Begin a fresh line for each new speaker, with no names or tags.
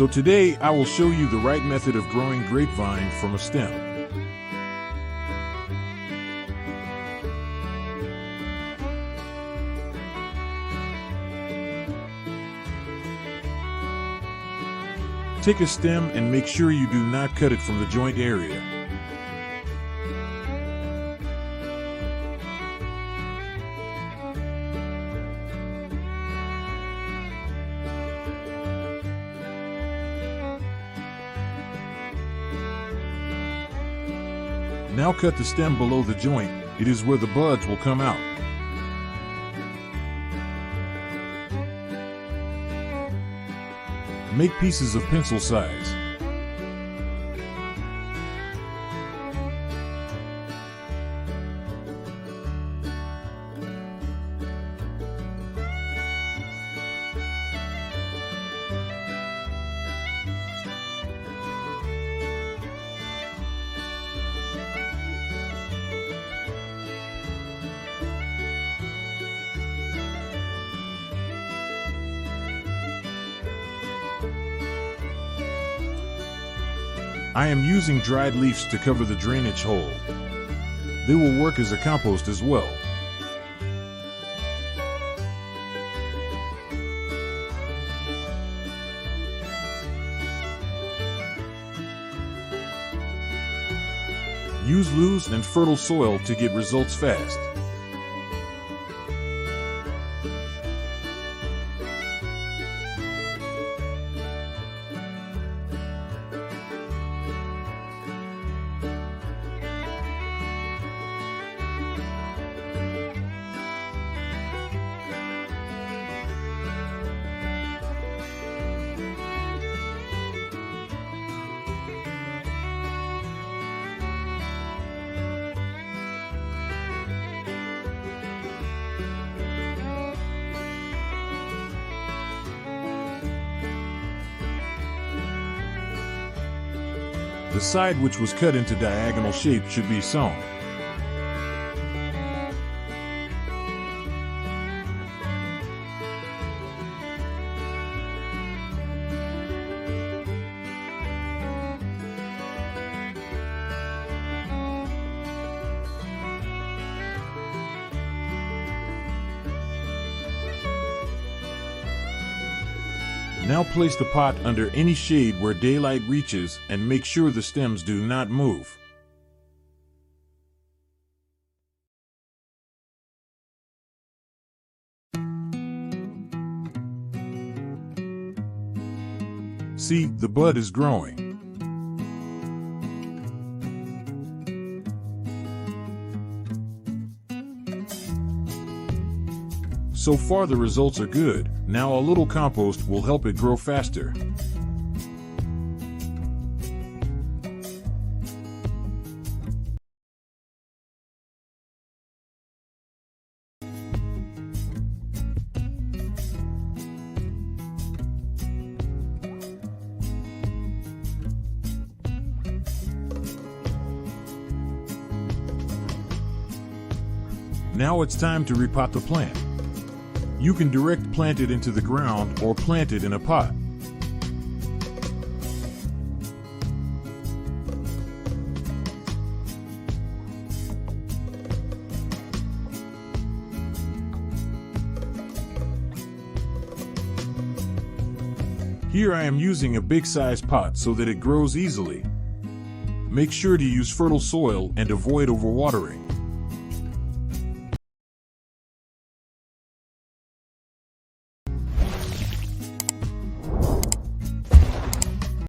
So today I will show you the right method of growing grapevine from a stem. Take a stem and make sure you do not cut it from the joint area. Now cut the stem below the joint. It is where the buds will come out. Make pieces of pencil size. I am using dried leaves to cover the drainage hole. They will work as a compost as well. Use loose and fertile soil to get results fast. The side which was cut into diagonal shape should be sown. Now place the pot under any shade where daylight reaches and make sure the stems do not move. See, the bud is growing. So far the results are good. Now a little compost will help it grow faster. Now it's time to repot the plant. You can direct plant it into the ground or plant it in a pot. Here I am using a big size pot so that it grows easily. Make sure to use fertile soil and avoid overwatering.